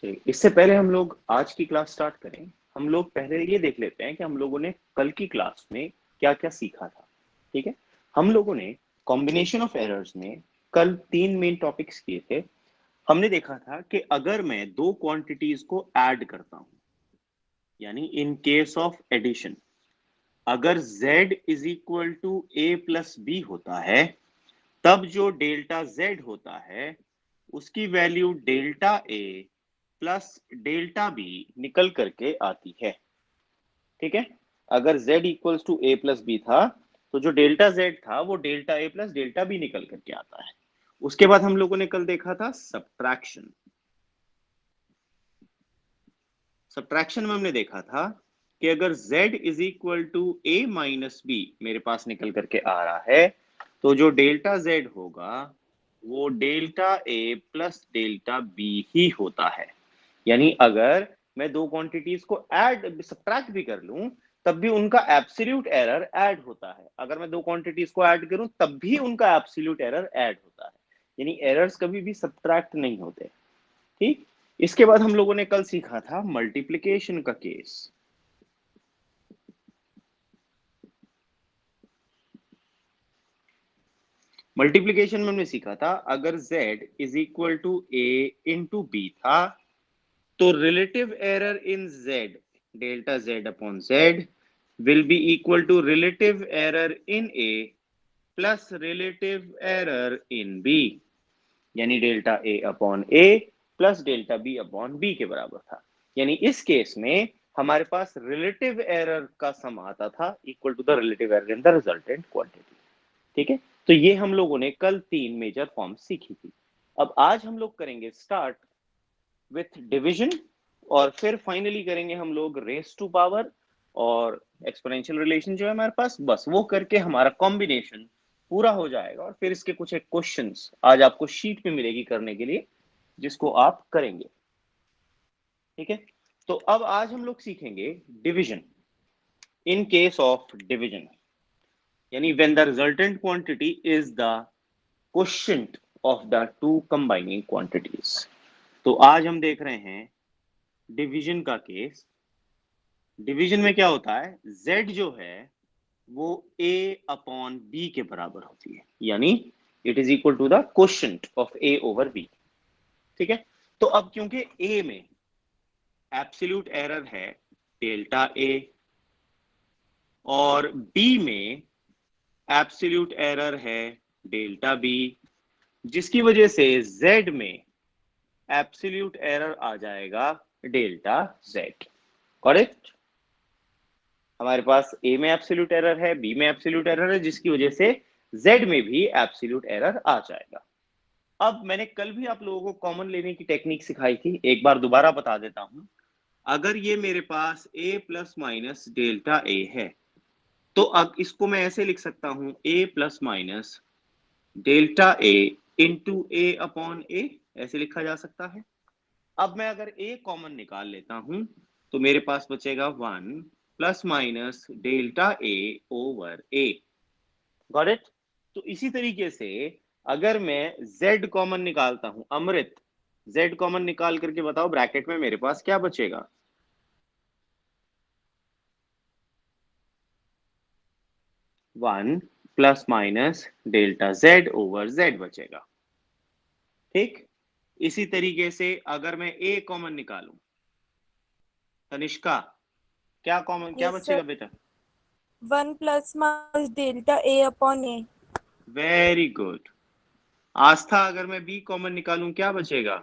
ठीक, इससे पहले हम लोग आज की क्लास स्टार्ट करें, हम लोग पहले ये देख लेते हैं कि हम लोगों ने कल की क्लास में क्या क्या सीखा था। ठीक है, हम लोगों ने कॉम्बिनेशन ऑफ एरर्स में कल तीन मेन टॉपिक्स किए थे। हमने देखा था कि अगर मैं दो क्वांटिटीज को ऐड करता हूं, यानी इन केस ऑफ एडिशन, अगर z is equal to a plus b होता है, तब जो डेल्टा z होता है उसकी value delta a plus delta b निकल करके आती है। ठीक है, अगर z equals to a plus b था तो जो डेल्टा z था वो delta a plus delta b निकल करके आता है। उसके बाद हम लोगों ने कल देखा था सब्ट्रैक्शन। सब्ट्रैक्शन में हमने देखा था कि अगर z is equal to a minus b मेरे पास निकल करके आ रहा है, तो जो डेल्टा z होगा वो delta a plus delta b ही होता है। यानी अगर मैं दो क्वांटिटीज को ऐड सब्ट्रैक्ट भी कर लूं तब भी उनका एब्सोल्यूट एरर ऐड होता है। अगर मैं दो क्वांटिटीज को ऐड करूं तब भी उनका एब्सोल्यूट एरर ऐड होता है, यानी एरर्स कभी भी सब्ट्रैक्ट नहीं होते। ठीक, इसके बाद हम लोगों ने कल सीखा था मल्टीप्लिकेशन का केस। मल्टीप्लिकेशन में हमने सीखा था अगर z is equal to a into b था तो relative error in z delta z upon z will be equal to relative error in a plus relative error in b, यानी delta a upon a plus delta b upon b के बराबर था। यानी इस case में हमारे पास relative error का sum आता था equal to the relative error in the resultant quantity. ठीक है, तो ये हम लोगों ने कल तीन मेजर फॉर्म सीखी थी। अब आज हम लोग करेंगे स्टार्ट विथ डिवीजन और फिर फाइनली करेंगे हम लोग रेस टू पावर और एक्सपोनेंशियल रिलेशन जो है हमारे पास, बस वो करके हमारा कॉम्बिनेशन पूरा हो जाएगा। और फिर इसके कुछ एक क्वेश्चंस आज आपको शीट पे मिलेगी करने के लिए, जिसको आप करेंगे। ठीक है, तो अब आज हम लोग सीखेंगे division in case of division, यानी when the resultant quantity is the quotient of the two combining quantities. तो आज हम देख रहे हैं डिवीजन का केस। डिवीजन में क्या होता है, z जो है वो a अपॉन b के बराबर होती है, यानी it is equal to the quotient of a over b। ठीक है, तो अब क्योंकि a में एब्सोल्यूट एरर है डेल्टा a और b में एब्सोल्यूट एरर है डेल्टा b, जिसकी वजह से z में एब्सोल्यूट एरर आ जाएगा डेल्टा z। करेक्ट, हमारे पास a में एब्सोल्यूट एरर है, b में एब्सोल्यूट एरर है, जिसकी वजह से z में भी एब्सोल्यूट एरर आ जाएगा। अब मैंने कल भी आप लोगों को कॉमन लेने की टेक्निक सिखाई थी, एक बार दोबारा बता देता हूं। अगर ये मेरे पास a plus minus delta a है, तो अब इसको मैं ऐसे लिख सकता हूं a plus minus delta a into a upon a, ऐसे लिखा जा सकता है। अब मैं अगर a कॉमन निकाल लेता हूं तो मेरे पास बचेगा 1 plus minus delta a over a। Got it? तो इसी तरीके से अगर मैं z कॉमन निकालता हूं, अमृत z कॉमन निकाल करके बताओ ब्रैकेट में मेरे पास क्या बचेगा? 1 plus minus delta z over z बचेगा। ठीक, इसी तरीके से अगर मैं a कॉमन निकालूं, तनिष्का क्या कॉमन क्या यस बचेगा सर, बेटा? 1 plus minus delta a upon a. Very good. Aastha अगर मैं b कॉमन निकालूं क्या बचेगा?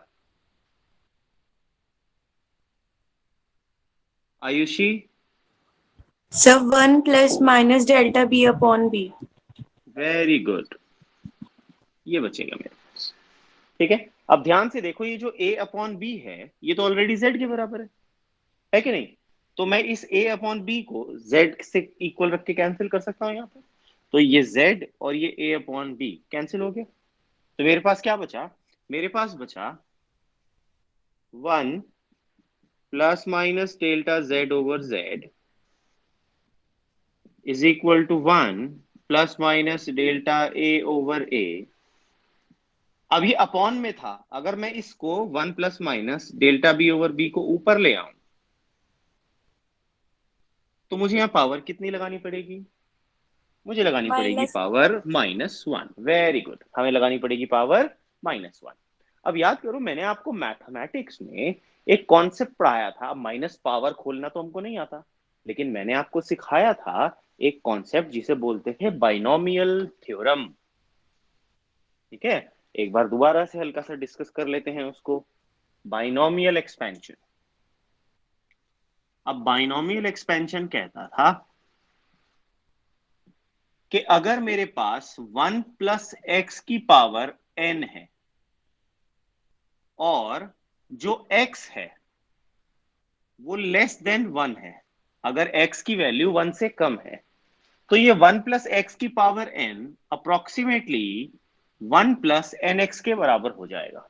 आयुषी? सब 1 plus minus delta b upon b. Very good, ये बचेगा मेरे पास। ठीक है, अब ध्यान से देखो, ये जो a अपॉन बी है ये तो ऑलरेडी z के बराबर है कि नहीं? तो मैं इस a अपॉन बी को z से इक्वल रख के कैंसिल कर सकता हूं यहाँ पे। तो ये z और ये a अपॉन बी कैंसिल हो गया, तो मेरे पास क्या बचा? मेरे पास बचा 1 plus minus delta z over z is equal to 1 plus minus delta a over a अभी अपॉन में था, अगर मैं इसको 1 plus minus delta b over b को ऊपर ले आऊं तो मुझे यहाँ पावर कितनी लगानी पड़ेगी? मुझे लगानी पड़ेगी -1। पावर -1। वेरी गुड, हमें लगानी पड़ेगी पावर -1। अब याद करो, मैंने आपको मैथमेटिक्स में एक कॉन्सेप्ट पढ़ाया था। माइनस पावर खोलना तो हमको नहीं आता, लेकिन मैंने आपको सिखाया था एक कॉन्सेप्ट जिसे बोलते थे बाइनोमियल थ्योरम। ठीक है, एक बार दोबारा से हल्का सा डिस्कस कर लेते हैं उसको। Binomial expansion. अब बाइनोमियल एक्सपेंशन कहता था कि अगर मेरे पास 1 प्लस एक्स की पावर n है और जो x है वो लेस देन 1 है, अगर x की वैल्यू 1 से कम है, तो ये 1 प्लस एक्स की power n approximately 1 plus n x के बराबर हो जाएगा।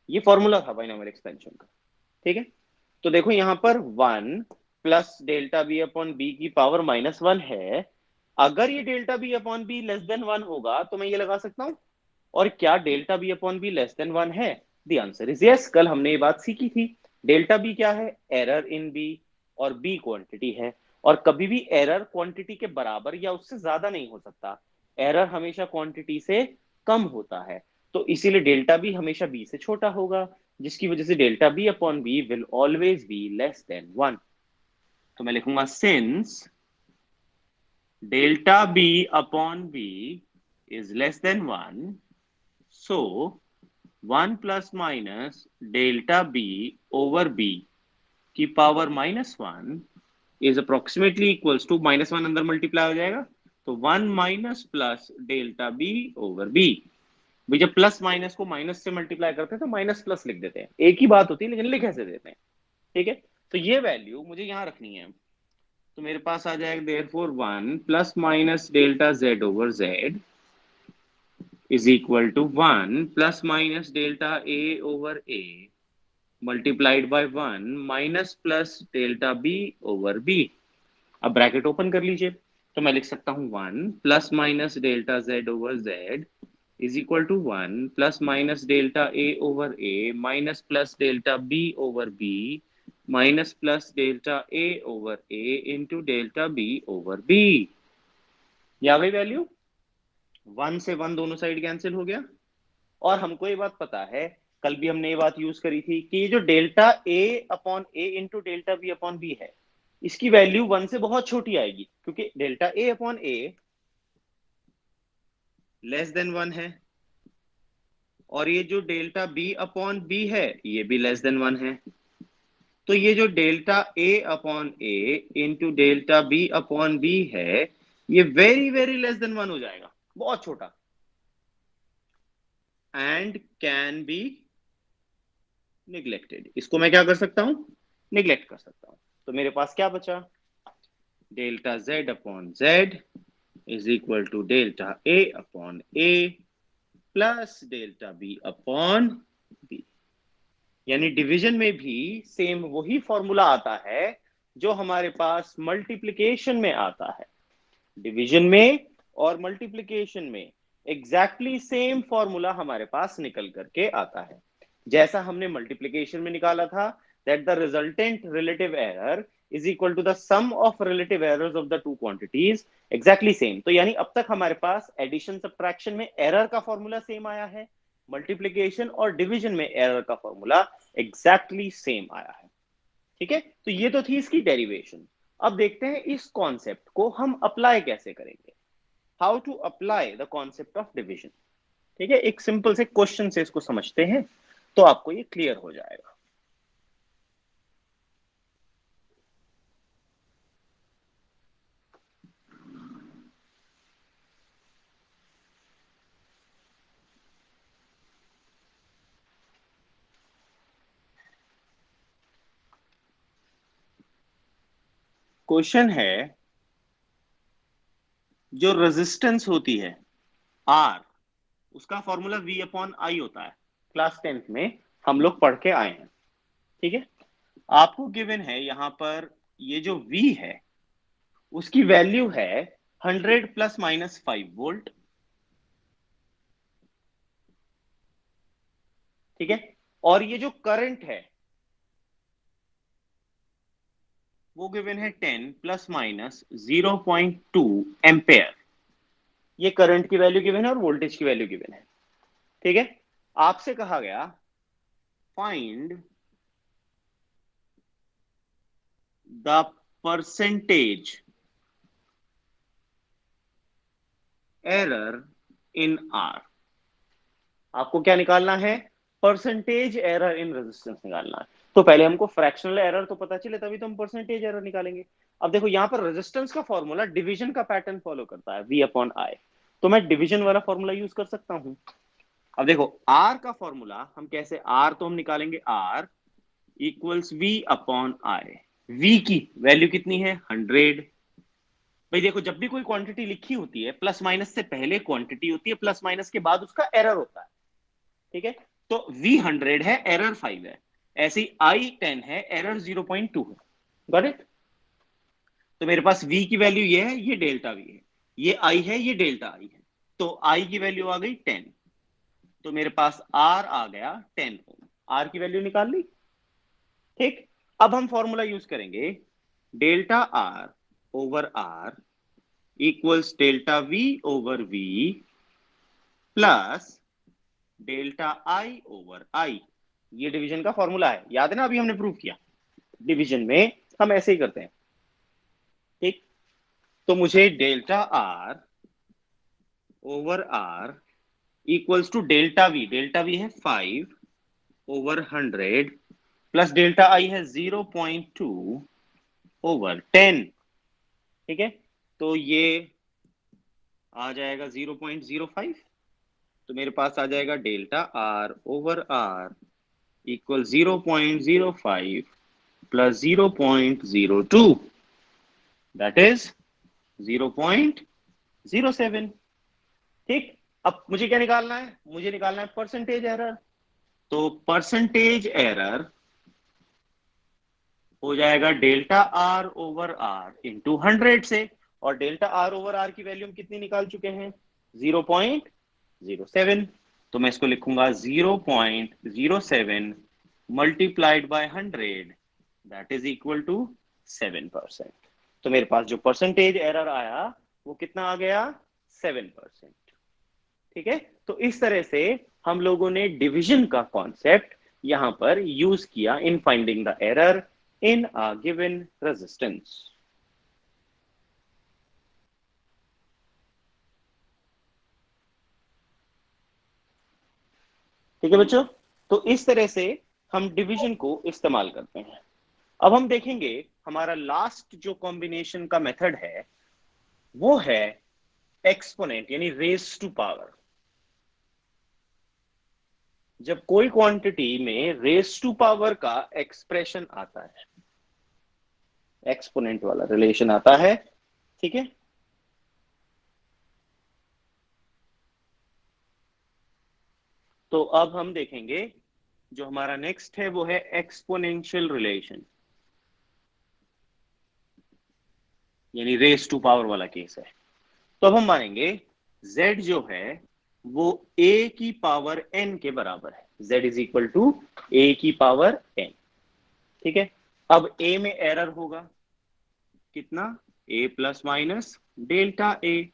ये फॉर्मूला था बाइनोमियल एक्सपेंशन का। ठीक है, तो देखो यहां पर 1 plus delta b upon b की पावर -1 है। अगर ये delta b upon b less than 1 होगा तो मैं ये लगा सकता हूं। और क्या delta b upon b less than 1 है? The answer is yes. कल हमने ये बात सीखी थी। डेल्टा बी क्या है? एरर इन बी, और बी क्वांटिटी है। और कभी भी एरर क्वांटिटी के बराबर या उससे ज्यादा नहीं हो सकता। एरर हमेशा क्वांटिटी से कम होता है, तो इसीलिए डेल्टा बी हमेशा बी से छोटा होगा, जिसकी वजह से delta b upon b will always be less than 1। तो मैं लिखूंगा since delta b upon b is less than 1, so 1 plus minus delta b over b की power -1 is approximately equals to -1 अंदर मल्टीप्लाई हो जाएगा, तो 1 minus plus delta b over b. भाई जब प्लस माइनस को माइनस से मल्टीप्लाई करते हैं तो माइनस प्लस लिख देते हैं, एक ही बात होती है लेकिन लिख ऐसे देते हैं। ठीक है, तो ये वैल्यू मुझे यहां रखनी है। तो मेरे पास आ जाएगा therefore 1 plus minus delta Z over Z is equal to 1 plus minus delta a over a multiplied by 1 minus plus delta b over b। अब ब्रैकेट ओपन कर लीजिए, तो मैं लिख सकता हूं 1 plus minus delta z over z is equal to 1 plus minus delta a over a minus plus delta b over b minus plus delta a over a into delta b over b। ये आ गई value. 1 से 1 दोनों side cancel हो गया। और हमको ये बात पता है, कल भी हमने ये बात यूज करी थी कि ये जो delta a upon a into delta b upon b है, इसकी वैल्यू 1 से बहुत छोटी आएगी, क्योंकि delta a upon a less than 1 है, और ये जो डेल्टा बी अपॉन बी है ये भी लेस देन 1 है। तो ये जो delta a upon a into delta b upon b है, ये वेरी वेरी लेस देन 1 हो जाएगा, बहुत छोटा। And can be neglected. इसको मैं क्या कर सकता हूं? निग्लेक्ट कर सकता हूं। तो मेरे पास क्या बचा? Delta z upon z is equal to delta a upon a plus delta b upon b. यानी डिवीजन में भी सेम वही फॉर्मूला आता है जो हमारे पास मल्टीप्लिकेशन में आता है। डिवीजन में और मल्टीप्लिकेशन में एग्जैक्टली सेम फॉर्मूला हमारे पास निकल करके आता है, जैसा हमने मल्टीप्लिकेशन में निकाला था, that the resultant relative error is equal to the sum of relative errors of the two quantities, exactly same। तो यानी अब तक हमारे पास एडिशन सब्ट्रैक्शन में एरर का फॉर्मूला सेम आया है, मल्टीप्लिकेशन और डिवीजन में एरर का फॉर्मूला एग्जैक्टली सेम आया है। ठीक है, तो ये तो थी इसकी डेरिवेशन। अब देखते हैं इस कॉन्सेप्ट को हम अप्लाई कैसे करेंगे। How to apply the concept of division. ठीक है, एक सिंपल से क्वेश्चन से इसको समझते हैं तो आपको ये क्लियर हो जाएगा। क्वेश्चन है, जो रेजिस्टेंस होती है आर, उसका फॉर्मूला V अपॉन आई होता है। क्लास 10th में हम लोग पढ़ के आए हैं। ठीक है, आपको गिवन है यहां पर ये जो V है उसकी वैल्यू है 100 प्लस माइनस 5 वोल्ट। ठीक है, और ये जो करंट है वो गिवन है 10 प्लस माइनस 0.2 एम्पेयर। ये करंट की वैल्यू गिवन है और वोल्टेज की वैल्यू गिवन है। ठीक है, आपसे कहा गया find the percentage error in are. आपको क्या निकालना है? परसेंटेज एरर इन रेजिस्टेंस निकालना है। तो पहले हमको फ्रैक्शनल एरर तो पता चले तभी तो हम परसेंटेज एरर निकालेंगे। अब देखो यहां पर रेजिस्टेंस का फॉर्मूला डिवीजन का पैटर्न फॉलो करता है, V अपॉन आई। तो मैं डिवीजन वाला फॉर्मूला यूज कर सकता हूं। अब देखो R का फॉर्मूला हम कैसे, R तो हम निकालेंगे R equals V upon I. V की वैल्यू कितनी है? 100। भाई देखो जब भी कोई क्वांटिटी लिखी होती है, प्लस माइनस से पहले क्वांटिटी होती है, प्लस माइनस के बाद उसका एरर होता है। ठीक है, तो V 100 है, एरर 5 है। ऐसे ही I 10 है, एरर 0.2 है। Got it? तो मेरे पास V की वैल्यू ये है, ये डेल्टा V है, ये I है, ये डेल्टा I है। तो I की वैल्यू आ गई 10। तो मेरे पास R आ गया 10 ओम। R की वैल्यू निकाल ली। ठीक, अब हम फॉर्मूला यूज करेंगे, delta R over R equals delta V over V plus delta आई ओवर आई। ये डिवीजन का फॉर्मूला है, याद है ना? अभी हमने प्रूव किया डिवीजन में हम ऐसे ही करते हैं। ठीक, तो मुझे delta are over r equals to delta v है 5 ओवर 100 प्लस डेल्टा आई है 0.2 ओवर 10। ठीक है, तो ये आ जाएगा 0.05। तो मेरे पास आ जाएगा delta are over r equal 0.05 plus 0.02, that is 0.07। ठीक, अब मुझे क्या निकालना है? मुझे निकालना है परसेंटेज एरर। तो परसेंटेज एरर हो जाएगा delta are over r into 100 से, और डेल्टा आर ओवर आर की वैल्यू हम कितनी निकाल चुके हैं? 0.07। तो मैं इसको लिखूंगा 0.07 multiplied by 100, that is equal to 7%। तो मेरे पास जो परसेंटेज एरर आया वो कितना आ गया? 7%। ठीक है, तो इस तरह से हम लोगों ने डिवीजन का कॉन्सेप्ट यहां पर यूज किया in finding the error in a given resistance. ठीक है बच्चों, तो इस तरह से हम डिवीजन को इस्तेमाल करते हैं। अब हम देखेंगे हमारा लास्ट जो कॉम्बिनेशन का मेथड है वो है एक्सपोनेंट यानी रेज टू पावर। जब कोई क्वांटिटी में रेज टू पावर का एक्सप्रेशन आता है, एक्सपोनेंट वाला रिलेशन आता है। ठीक है, तो अब हम देखेंगे जो हमारा नेक्स्ट है वो है एक्सपोनेंशियल रिलेशन, यानी रेज टू पावर वाला केस है। तो अब हम मानेंगे z जो है वो a की पावर n के बराबर है। z is equal to a की पावर n। ठीक है, अब a में एरर होगा कितना? a plus minus delta a,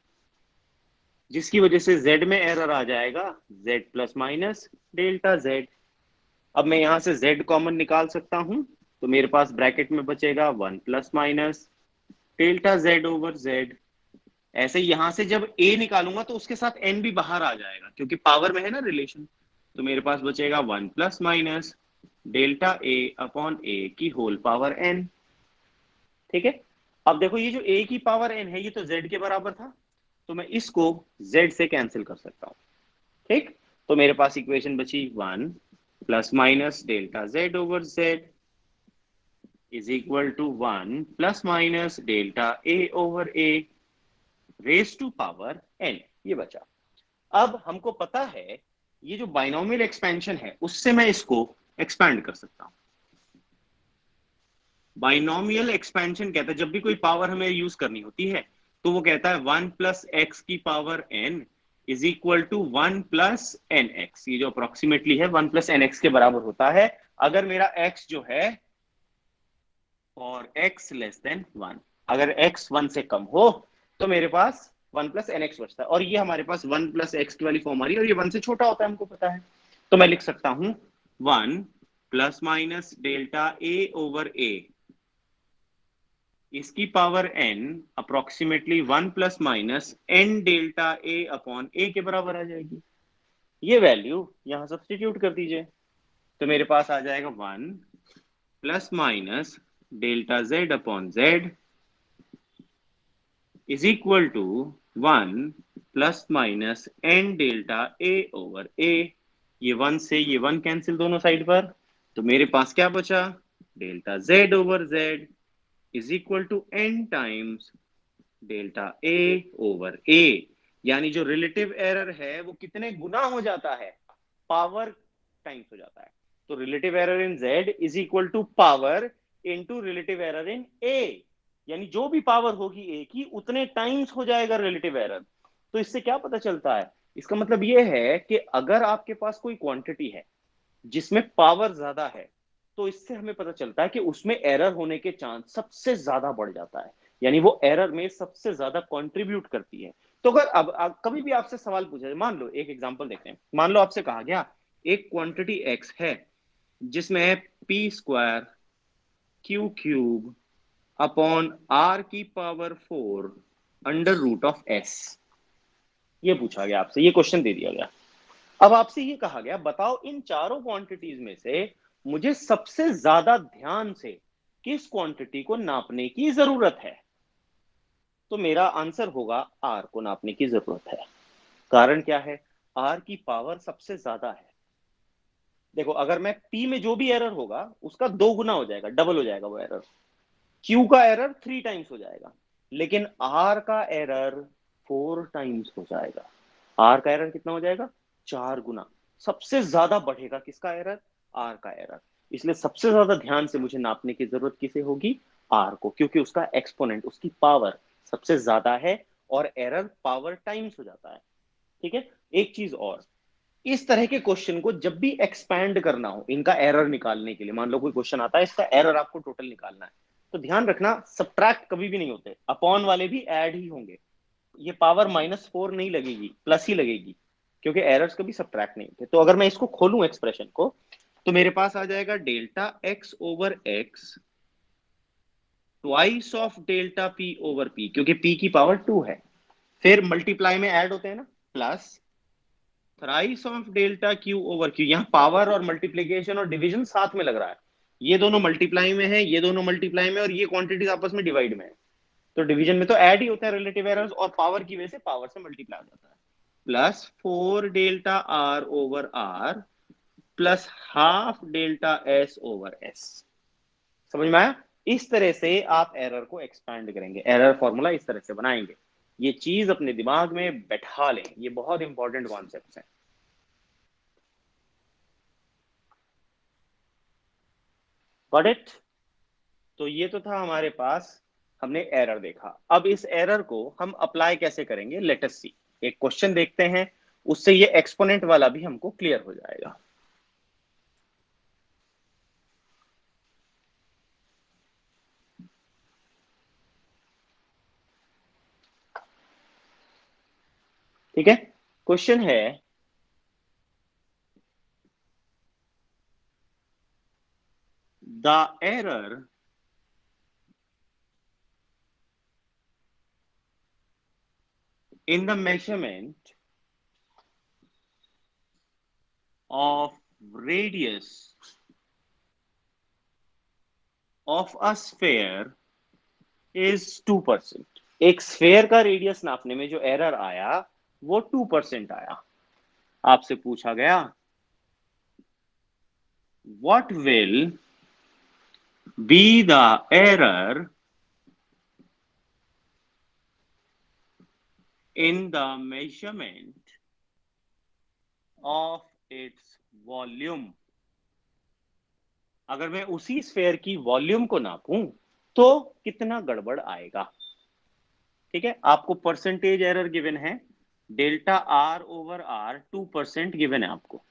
जिसकी वजह से z में एरर आ जाएगा z plus minus delta z। अब मैं यहां से z कॉमन निकाल सकता हूं, तो मेरे पास ब्रैकेट में बचेगा 1 plus minus delta z over z। ऐसे ही यहां से जब a निकालूंगा तो उसके साथ n भी बाहर आ जाएगा क्योंकि पावर में है ना रिलेशन। तो मेरे पास बचेगा 1 plus minus delta a upon a की होल पावर n। ठीक है, अब देखो ये जो a की पावर n है ये तो z के बराबर था, तो मैं इसको z से कैंसिल कर सकता हूं। ठीक, तो मेरे पास इक्वेशन बची 1 plus minus delta z over z is equal to 1 plus minus delta a over a raise to power n। ये बचा। अब हमको पता है ये जो बाइनोमियल एक्सपेंशन है उससे मैं इसको एक्सपैंड कर सकता हूं। बाइनोमियल एक्सपेंशन कहता है जब भी कोई पावर हमें यूज करनी होती है तो वो कहता है 1 प्लस एक्स की power n is equal to 1 plus n x, ये जो अप्रोक्सीमेटली है 1 प्लस एन एक्स के बराबर होता है अगर मेरा x जो है और x लेस देन 1, अगर x 1 से कम हो तो मेरे पास 1 प्लस एन एक्स बचता है, और ये हमारे पास 1 प्लस एक्स की वाली फॉर्म आ रही है और ये 1 से छोटा होता है, हमको पता है। तो मैं लिख सकता हूं 1 plus minus delta a over a इसकी power n approximately 1 plus minus n delta a upon a के बराबर आ जाएगी। ये वैल्यू यहां सब्स्टिट्यूट कर दीजिए, तो मेरे पास आ जाएगा 1 plus minus delta z upon z is equal to 1 plus minus n delta a over a। ये 1 से ये 1 कैंसिल दोनों साइड पर, तो मेरे पास क्या बचा, delta z over z is equal to n times delta a over a। यानी जो रिलेटिव एरर है वो कितने गुना हो जाता है, पावर टाइम्स हो जाता है। तो relative error in z is equal to power into relative error in a, यानी जो भी पावर होगी a की उतने टाइम्स हो जाएगा रिलेटिव एरर। तो इससे क्या पता चलता है, इसका मतलब ये है कि अगर आपके पास कोई क्वांटिटी है जिसमें पावर ज्यादा है, तो इससे हमें पता चलता है कि उसमें एरर होने के चांस सबसे ज्यादा बढ़ जाता है, यानी वो एरर में सबसे ज्यादा कंट्रीब्यूट करती है। तो अगर अब कभी भी आपसे सवाल पूछा जाए, मान लो एक एग्जांपल देखते हैं, मान लो आपसे कहा गया एक क्वांटिटी x है जिसमें है P square Q cube upon r की power 4 under root of s। ये पूछा गया आपसे, ये क्वेश्चन दे दिया गया। अब आपसे ये कहा गया बताओ इन चारों क्वांटिटीज में से मुझे सबसे ज्यादा ध्यान से किस क्वांटिटी को नापने की जरूरत है। तो मेरा आंसर होगा r को नापने की जरूरत है। कारण क्या है, r की पावर सबसे ज्यादा है। देखो अगर मैं p में जो भी एरर होगा उसका 2 गुना हो जाएगा, डबल हो जाएगा वो एरर। q का एरर 3 टाइम्स हो जाएगा, लेकिन r का एरर 4 टाइम्स हो जाएगा। r का एरर कितना हो जाएगा, 4 गुना। सबसे ज्यादा बढ़ेगा किसका एरर, r का एरर। इसलिए सबसे ज्यादा ध्यान से मुझे नापने की जरूरत किसे होगी, r को, क्योंकि उसका एक्सपोनेंट, उसकी पावर सबसे ज्यादा है और एरर पावर टाइम्स हो जाता है। ठीक है, एक चीज और, इस तरह के क्वेश्चन को जब भी एक्सपैंड करना हो इनका एरर निकालने के लिए, मान लो कोई क्वेश्चन आता है इसका एरर आपको टोटल निकालना है, तो ध्यान रखना सब्ट्रैक्ट कभी भी नहीं होते, अपॉन वाले भी ऐड ही होंगे। ये पावर -4 नहीं लगेगी, प्लस ही लगेगी, क्योंकि एरर्स कभी सब्ट्रैक्ट नहीं होते। तो अगर मैं इसको खोलूं एक्सप्रेशन को, तो मेरे पास आ जाएगा delta x over x twice of delta p over p, क्योंकि p की पावर 2 है। फिर मल्टीप्लाई में ऐड होते हैं ना, plus thrice of delta q over q। यहाँ पावर और मल्टीप्लीकेशन और डिवीजन साथ में लग रहा है, ये दोनों मल्टीप्लाई में है, ये दोनों मल्टीप्लाई में, और ये क्वांटिटीज आपस में डिवाइड में है। तो डिवीजन में तो ऐड ही होता है रिलेटिव एरर्स, और पावर की वजह से पावर से मल्टीप्लाई हो जाता है। Plus 4 delta r over r plus half delta s over s। समझ में आया? इस तरह से आप एरर को एक्सपैंड करेंगे, एरर फॉर्मूला इस तरह से बनाएंगे। ये चीज अपने दिमाग में बैठा लें, ये बहुत इंपॉर्टेंट कॉन्सेप्ट है। Got it? तो ये तो था हमारे पास, हमने एरर देखा। अब इस एरर को हम अप्लाई कैसे करेंगे, लेट अस सी। एक क्वेश्चन देखते हैं, उससे ये एक्सपोनेंट वाला भी हमको क्लियर हो जाएगा। ठीक है, क्वेश्चन है the error in the measurement of radius of a sphere is 2%। एक स्फेयर का रेडियस नापने में जो एरर आया वो 2% आया। आपसे पूछा गया what will be the error in the measurement of its volume। अगर मैं उसी स्फेयर की वॉल्यूम को नापूं तो कितना गड़बड़ आएगा। ठीक है, आपको परसेंटेज एरर गिवन है, delta are over R 2% given है आपको।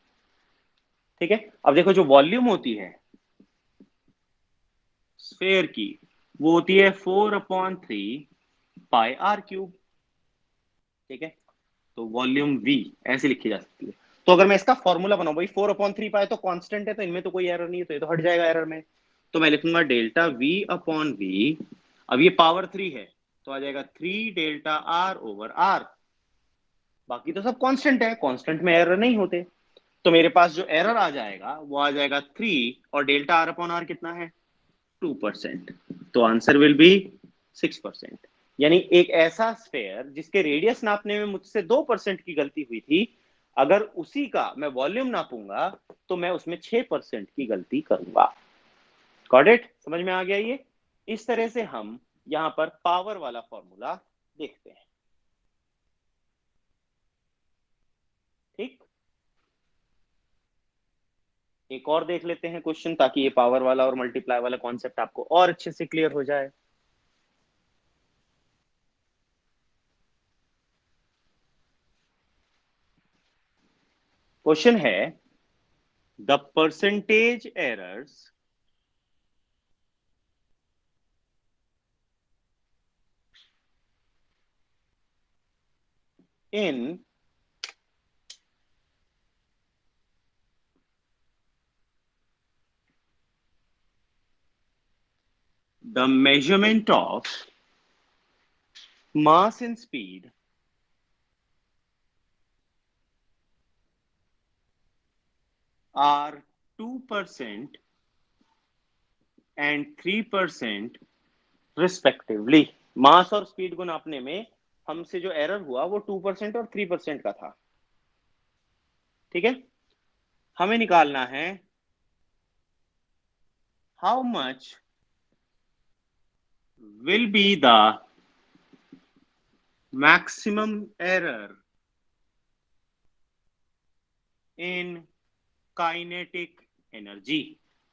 ठीक है, अब देखो जो वॉल्यूम होती है स्फेयर की वो होती है 4/3 पाई आर क्यूब। ठीक है, तो वॉल्यूम V ऐसे लिखी जा सकती है। तो अगर मैं इसका फॉर्मूला बनाऊं, भाई 4/3 पाई तो कांस्टेंट है, तो इनमें तो कोई एरर नहीं है, तो ये तो हट जाएगा एरर में। तो मैं लिखूंगा डेल्टा V/V। अब ये पावर 3 है तो आ जाएगा 3 डेल्टा R ओवर R। बाकी तो सब कांस्टेंट है, कांस्टेंट में एरर नहीं होते। तो मेरे पास जो एरर आ जाएगा वो आ जाएगा 3, और डेल्टा R/R कितना है 2%। तो आंसर विल बी 6%। यानी एक ऐसा स्फेयर जिसके रेडियस नापने में मुझसे 2% की गलती हुई थी, अगर उसी का मैं वॉल्यूम नापूंगा तो मैं उसमें 6% की गलती करूंगा। Got it? समझ में आ गया ये? इस तरह से हम यहां पर पावर वाला फॉर्मूला देखते हैं। ठीक, एक और देख लेते हैं क्वेश्चन, ताकि ये पावर वाला और मल्टीप्लाई वाला कॉन्सेप्ट आपको और अच्छे से क्लियर हो जाए। क्वेश्चन है the percentage errors in the measurement of mass and speed are 2% and 3% respectively। मास और स्पीड को नापने में हमसे जो एरर हुआ वो 2% और 3% का था। ठीक है, हमें निकालना है how much will be the maximum error in kinetic energy.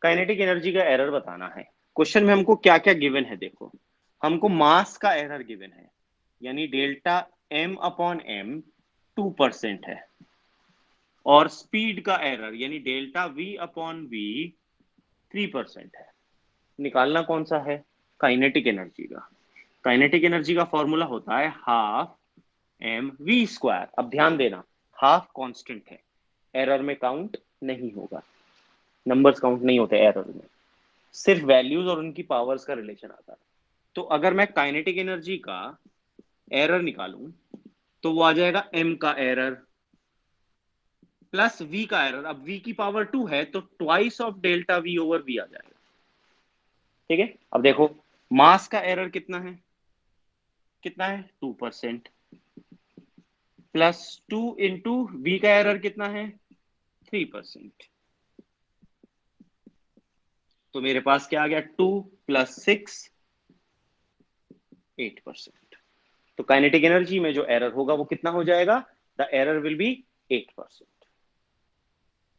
Kinetic energy का एरर बताना है। क्वेश्चन में हमको क्या क्या गिवन है देखो। हमको मास का एरर गिवन है, यानी डेल्टा M/M 2% है, और स्पीड का एरर यानी डेल्टा V/V 3% है। निकालना कौन सा है? काइनेटिक एनर्जी का। काइनेटिक एनर्जी का फॉर्मूला होता है हाफ mv²। अब ध्यान देना, हाफ कांस्टेंट है, एरर में काउंट नहीं होगा, नंबर्स काउंट नहीं होते एरर में, सिर्फ वैल्यूज और उनकी पावर्स का रिलेशन आता है। तो अगर मैं काइनेटिक एनर्जी का एरर निकालूं तो वो आ जाएगा m का एरर प्लस v का एरर। अब v की पावर 2 है तो twice of delta v over v आ जाएगा। ठीक है, अब देखो मास का एरर कितना है, कितना है 2%, प्लस 2 इंटू v का एरर कितना है 3%। तो मेरे पास क्या आ गया 2 + 6 8%। तो काइनेटिक एनर्जी में जो एरर होगा वो कितना हो जाएगा? The error will be 8%।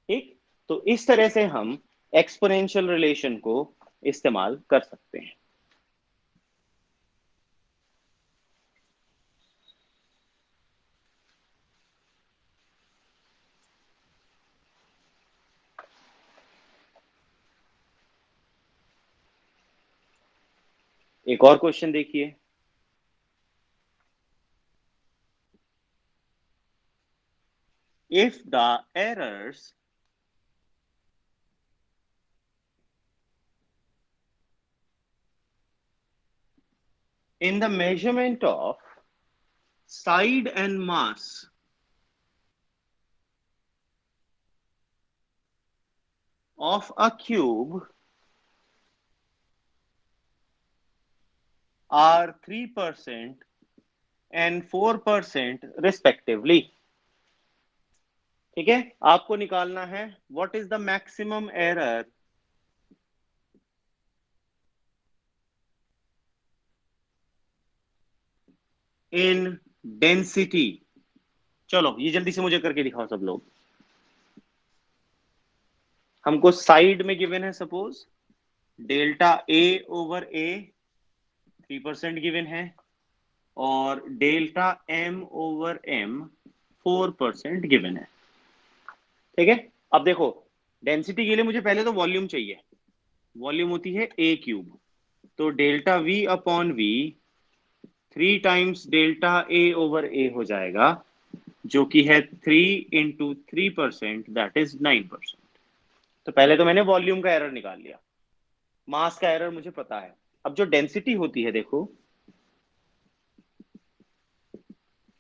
ठीक, तो इस तरह से हम एक्सपोनेंशियल रिलेशन को इस्तेमाल कर सकते हैं। एक और क्वेश्चन देखिए। If the errors in the measurement of side and mass of a cube are 3% and 4% respectively। ठीक है, आपको निकालना है what is the maximum error in density. चलो ये जल्दी से मुझे करके दिखाओ सब लोग। हमको साइड में गिवन है सपोज डेल्टा A/A 3% गिवन है, और delta m over m 4% given है। ठीक है, अब देखो डेंसिटी के लिए मुझे पहले तो वॉल्यूम चाहिए, वॉल्यूम होती है a क्यूब, तो delta v upon v 3 times delta a over a हो जाएगा, जो कि है 3 इंटू 3%, दैट इज 9%। तो पहले तो मैंने वॉल्यूम का एरर निकाल लिया, मास का एरर मुझे पता है। अब जो डेंसिटी होती है देखो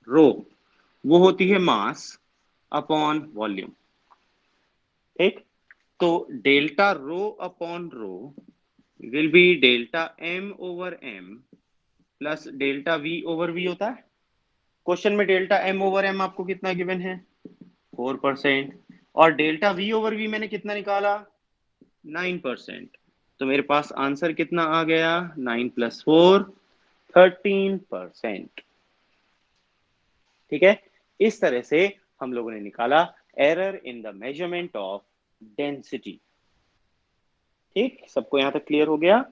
रो, वो होती है मास अपॉन वॉल्यूम। ठीक, तो delta rho upon rho will be delta m over m plus delta v over v होता है। क्वेश्चन में डेल्टा m ओवर m आपको कितना गिवन है, 4%, और डेल्टा v ओवर v मैंने कितना निकाला, 9%। तो मेरे पास आंसर कितना आ गया, 9 प्लस 4 13%। ठीक है, इस तरह से हम लोगों ने निकाला error in the measurement of density. ठीक, सबको यहां तक क्लियर हो गया।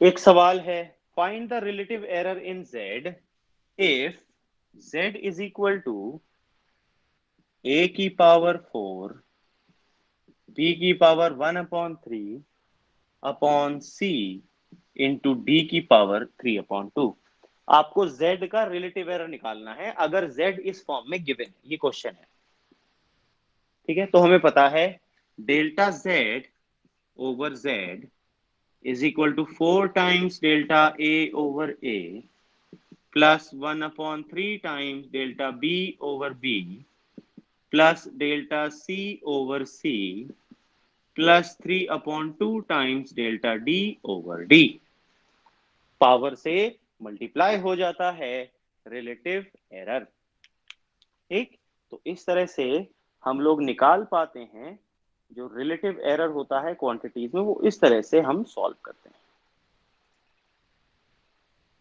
एक सवाल है, find the relative error in z if z is equal to a की पावर 4 b की power 1 upon 3 upon c into d की पावर 3 अपॉन 2। आपको z का रिलेटिव एरर निकालना है अगर z इस फॉर्म में गिवन है, ये क्वेश्चन है। ठीक है, तो हमें पता है delta z over z is equal to 4 times delta a over a plus 1 upon 3 times delta b over b plus delta c over c plus 3 upon 2 times delta d over d। Power से multiply हो जाता है relative error. ठीक, तो इस तरह से हम लोग निकाल पाते हैं जो रिलेटिव एरर होता है क्वांटिटीज में, वो इस तरह से हम सॉल्व करते हैं।